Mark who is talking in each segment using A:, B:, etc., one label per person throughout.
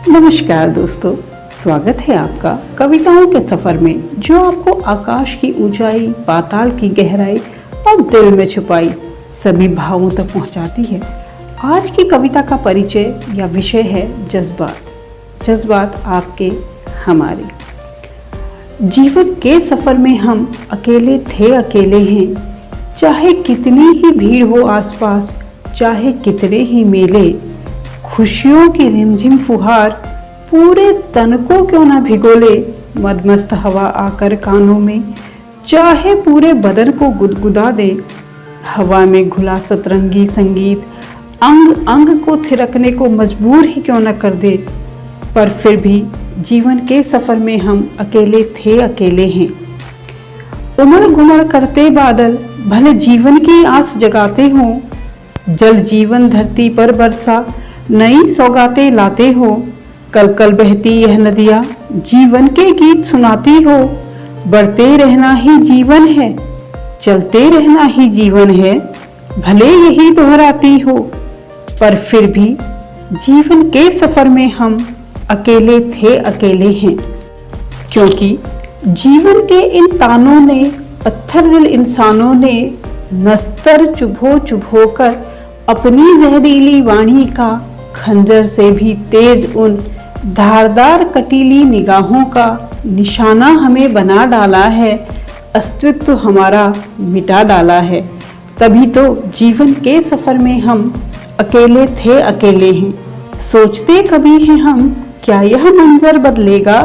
A: नमस्कार दोस्तों, स्वागत है आपका कविताओं के सफर में, जो आपको आकाश की ऊंचाई, पाताल की गहराई और दिल में छुपाई सभी भावों तक पहुंचाती है। आज की कविता का परिचय या विषय है जज्बात। जज्बात आपके, हमारे जीवन के सफर में हम अकेले थे, अकेले हैं। चाहे कितनी ही भीड़ हो आसपास, चाहे कितने ही मेले, खुशियों की रिमझिम फुहार पूरे तन को क्यों ना भिगोले, मदमस्त हवा आकर कानों में चाहे पूरे बदन को गुदगुदा दे। हवा में घुला सतरंगी संगीत अंग अंग को थिरकने को मजबूर ही क्यों न कर दे, पर फिर भी जीवन के सफर में हम अकेले थे, अकेले हैं। उमड़ घुमड़ करते बादल भले जीवन की आस जगाते हों, जल जीवन धरती पर बरसा नई सौगातें लाते हो। कल कल बहती यह नदियाँ जीवन के गीत सुनाती हो। बढ़ते रहना ही जीवन है, चलते रहना ही जीवन है, भले यही दोहराती हो, पर फिर भी जीवन के सफर में हम अकेले थे, अकेले हैं। क्योंकि जीवन के इन तानों ने, पत्थर दिल इंसानों ने नस्तर चुभो चुभो कर अपनी जहरीली वाणी का खंजर से भी तेज उन धारदार कटीली निगाहों का निशाना हमें बना डाला है, अस्तित्व हमारा मिटा डाला है। तभी तो जीवन के सफर में हम अकेले थे, अकेले हैं। सोचते कभी हैं हम, क्या यह मंजर बदलेगा?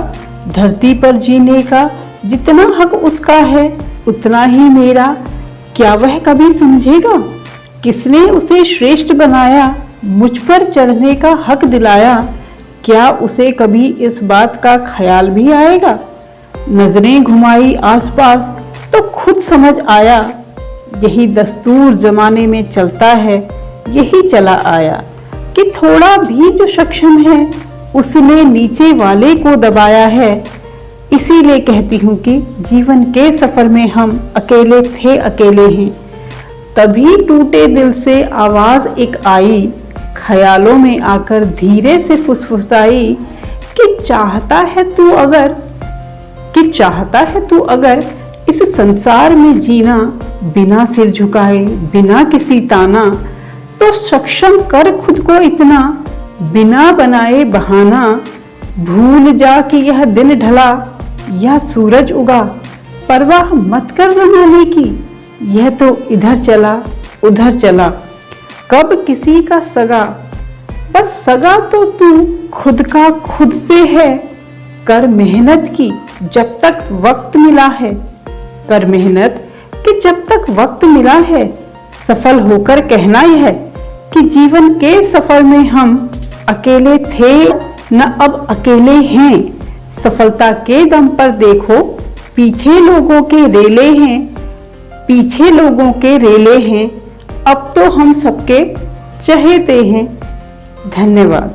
A: धरती पर जीने का जितना हक उसका है उतना ही मेरा, क्या वह कभी समझेगा? किसने उसे श्रेष्ठ बनाया, मुझ पर चढ़ने का हक दिलाया, क्या उसे कभी इस बात का ख्याल भी आएगा? नजरें घुमाई आसपास तो खुद समझ आया, यही दस्तूर जमाने में चलता है, यही चला आया कि थोड़ा भी जो सक्षम है उसने नीचे वाले को दबाया है। इसीलिए कहती हूँ कि जीवन के सफर में हम अकेले थे, अकेले हैं। तभी टूटे दिल से आवाज एक आई, ख्यालों में आकर धीरे से फुसफुसाई कि चाहता है तू अगर इस संसार में जीना, बिना सिर झुकाए, बिना किसी ताना, तो सक्षम कर खुद को इतना, बिना बनाए बहाना। भूल जा कि यह दिन ढला या सूरज उगा, परवाह मत कर जमाने की, यह तो इधर चला उधर चला। कब किसी का सगा, बस सगा तो तू खुद का खुद से है। कर मेहनत की जब तक वक्त मिला है, कर मेहनत कि जब तक वक्त मिला है। सफल होकर कहना यह कि जीवन के सफर में हम अकेले थे, न अब अकेले हैं। सफलता के दम पर देखो, पीछे लोगों के रेले हैं, अब तो हम सबके चहेते हैं। धन्यवाद।